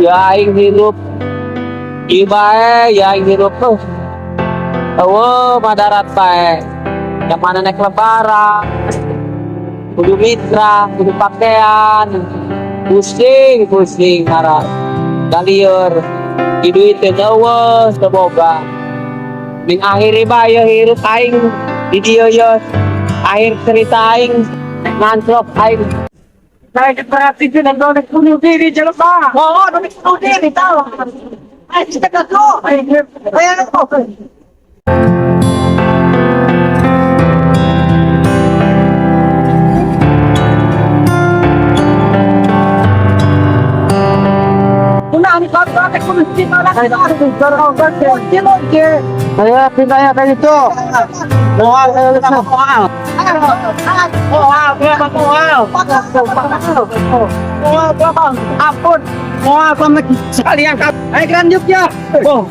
ya aing hirup ibae ya aing hirup tuh madarat bae yang mana naik lebaran kudu mitra kudu pakaian pusing marah dalieur di duit teh eueuh teboga ming akhiri bae hirup aing di dieu ye akhir cerita aing ngantrok aing. Saya diperhatiin dan donek bunuh diri jelas pak. Oh, donek bunuh diri tahu. Ayo kita kau. Ayo. Punah ni kau donek bunuh diri malah. Saya pindah ya kayak itu. Moal. Ampun, moal sama sekalian kau. Ayo keren ya. Oh,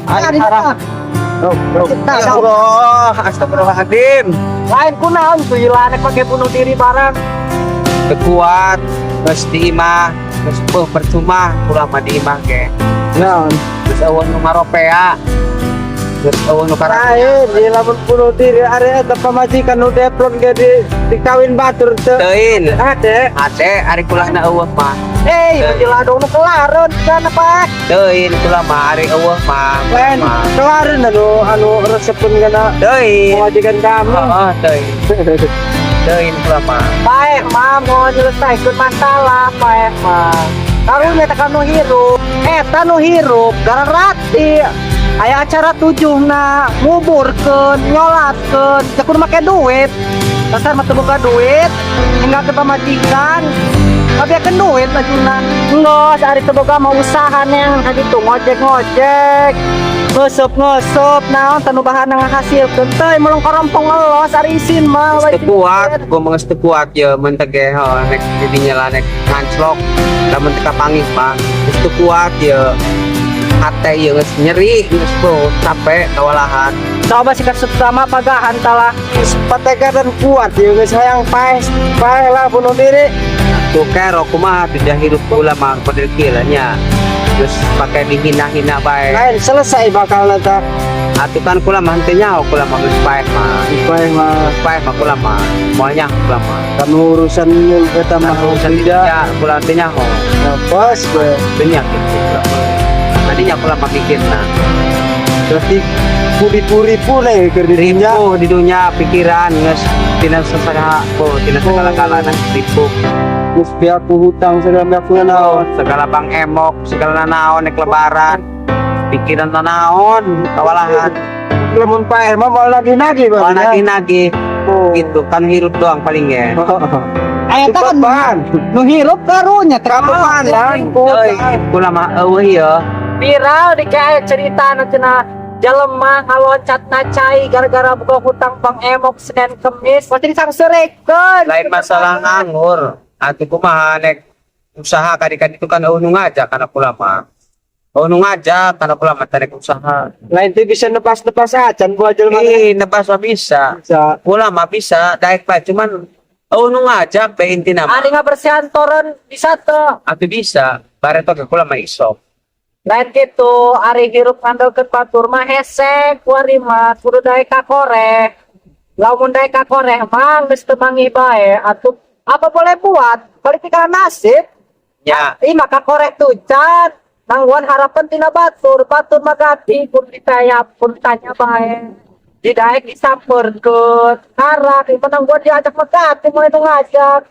astagfirullahaladzim. Lain kunaon tuh ilah anak pakai bunuh diri bareng. Kuat, mesti imah, mesti percuma, kurang mah di imah ke. Naon? Terus awan nomor ropea. Terus awan nomor Ayo, di lamun bunuh diri area eta pamajikan nu deplon ge dikawin batur teu. Teuin. Ade. Ade, ari kulahna eueuh mah. Menjeladong nu kelareun kana Pak. Teuin kulah mah ari eueuh mah. Lain kelareun anu resepkeun kana Teuin. pamajikan kamu. Heeh, teuin. Teuin kulah mah. Paeh mah mau nyelesaikeun masalah paeh mah. Karunya eta nu hirup. Eta nu hirup gararati. Aya acara tujuhna nguburkeun, nyolatkeun, teu kudu make duit. Dasar mah teu boga duit, tinggal ke pamajikan. Kabiakeun duit ajuna. Enggeus ari teu boga mah usaha neng kagitu ngojek-ngojek. Ngeusup naon tanu bahan ngahasilkeun teh mulung korompong elos ari isin mah. Geus teu kuat, gua mah geus teu kuat ye mun teh ge nek didinya lah nek nganclok. Lamun teu kapangih mah geus teu kuat ye. Hate ieu geus nyeri, geus capek kawalahan. Coba sikat sama pagahan talah patega dan kuat ya geus hayang paeh lah bunuh diri. Tuh kero kumaha tidak hidup pula mah pada kilanya. Terus pakai dihina-hina bae. Lain selesai bakal nata. Atuh kan kula mah henteu nyaho kula mah geus paeh mah kula mah moalnya kula mah. Kan urusan eta mah Urusan tidak kula teu nyaho. Pas we. Banyak gitu kula mah. Tadinya kula mah pikirna. Berarti puri-puri le keur dirinya. Di dunia pikiran geus tina sasaha tina segala-galana tipu. Geus piaku hutang segala naon. Segala bang emok, segala naon nek lebaran. Pikiran naon kawalahan. Lamun paeh mah mau lagi-lagi Kalau bang. nagi-nagi gitu kan hirup doang paling ya. Aya teh kan nu hirup karunya teh kapan Euy, kula mah eueuh ieu. viral di kayak cerita cenah jelema ngaloncat cai gara-gara buka hutang Bang Emok Senin Kemis pasti disangserekeun. Lain masalah nganggur. Atuh kumaha nek usaha kadi-kadi itu kan eueuh nu ngajak kana kula mah. Eueuh nu ngajak kana kula mah teh usaha. Lain teh bisa nepas-nepas acan buat jelema. Nebas mah bisa. Bisa. Kula mah bisa daek bae cuman eueuh nu ngajak bae intina mah. Ari ngabersihan toren bisa teu. Atuh bisa. Bareto ke kula mah iso. Lain kitu ari hirup ngandelkeun batur mah hesek kuari mah kudu daek ka koreh. Lamun daek ka koreh mah geus teu manggih bae atuh apa boleh buat politika nasib. Ya, Ih maka koreh tuh can nangguan harapan tina batur magati pun ditanya pun tanya bae. Didaek disampeurkeun karak ieu nangguan diajak magati mulai nu ngajak.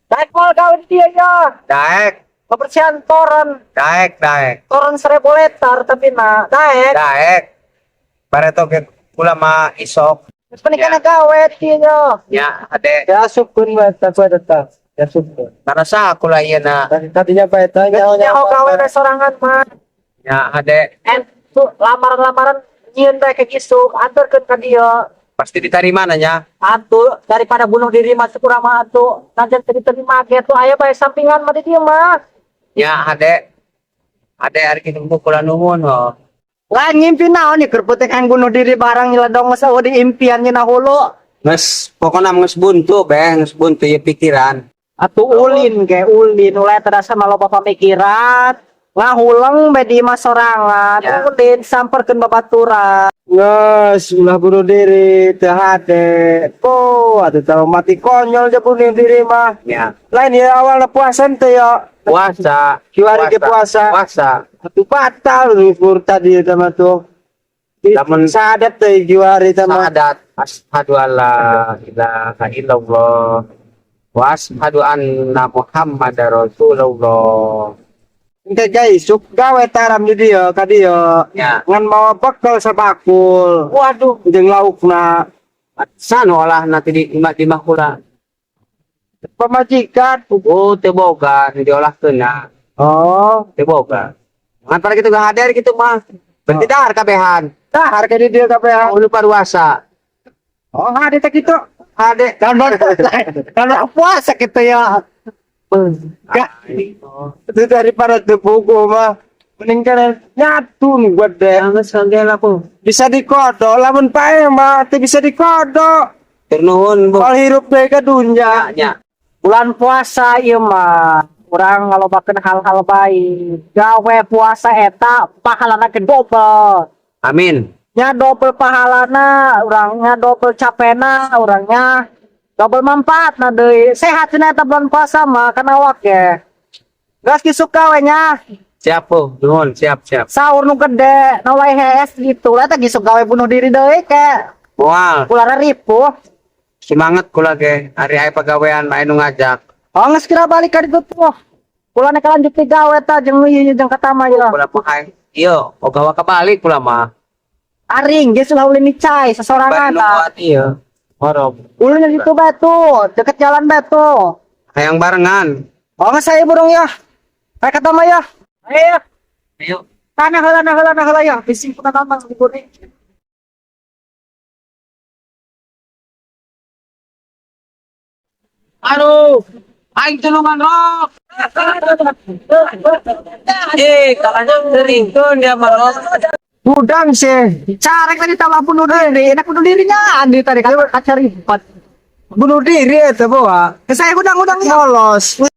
Daek moal gawe dia ya. daek, Kebersihan toren daek. 1.000 liter tapi na daek Bareto ke kula mah isok. terus penikana gawe tiyo Ya, ade. ya subkun mata gua tetap ya subkun Karena sah kula ieu na. tadinya apa itu nyaho gawe restorangan mah Ya, ade. tuh lamaran nyieun bae ke gisuk anturkeun ka dieu Pasti diterima nanya. atuh daripada bunuh diri mah kurang mah atuh nanti diterima ge tuh aya bae sampingan mah di dieu mah Ya, ade. Ade ari kitu kula nuhun ho. lain ngimpi naon nih keur peuting bunuh diri barang nyeledong saeueuh di impian nya hulu Nges pokona geus buntu beh, geus buntu ye pikiran. Atuh ulin kayak ulin ulai terasa malah bapak pemikiran ngahulang bedi mas sorangan Ya. ulin samperkeun babaturan Nges, ulah bunuh diri, tehade. Po, atuh tahu mati konyol dia bunuh diri mah. Ya. Lain ya awalnya puasa ente ya. Puasa. Kiwari ke puasa. Puasa. Atuh batal libur tadi sama tuh. Lamun Sadat teh kiwari sama. syahadat asyhadu alla ilaha illallah wa asyhadu anna muhammadar rasulullah. Ente guys, suk gawe taram di dia ka dia. Ya. Ngan mau bekal sabakul. waduh Jeung laukna. Sano olah nanti di makula. Pemajikan. Oh, teu boga diolahkeun na. Oh, Teu boga. Ngan pada kitu gak hadir kitu mah. Berarti dahar kabehan. dah harga di dia kabeh. Oh, lupa puasa. Oh, ada tak itu. Hade. Kalau puasa kita ya. Gak. Itu daripada tepuku mah. Mending kan nyatu nih buat deh. Jangan sanggel aku. Bisa dikodok, lamun pae mah teu bisa dikodok. Turnuhun bu. Kalau hirup deui ka dunya. Ya. bulan puasa ieu mah urang ngalobakeun hal-hal baik gawe puasa eta pahalana ke double Amin. nya double pahalana urangnya double capena urangnya double manfaatna deui sehat cenah eta bulan puasa mah kana awak ge gas kisuka we nya Siap bu. Nuhun siap. sahur nu gede nu wae hees gitu lah teh gisuk gawe bunuh diri deui ke Moal. ulara ripuh Semangat kula ge. Hari aya pagawean aya nu ngajak. oh geus kira balik ka ditu tuh kulana kalanjut ti gawe ta jeung ieu jeung katama ieu Kula pakai. Iya, ogawa kabalik kula mah. aring geus ulah ulin cai Bari sasorangan nu kuat ieu. Horop. ulin di situ batu deket jalan batu Hayang barengan. oh nggak saya burung ya kayak katama ya ayo Ayo. tanah heula ya bising puna tambang di kuning Aduh, aing tulungan rok. Kalahnya seringkeun dia mah rok. Udang sih. carek tadi tambah bunuh diri enak bunuh dirinya andi tadi kan kacari empat Bunuh diri eta bawa. saya udang ya Molos.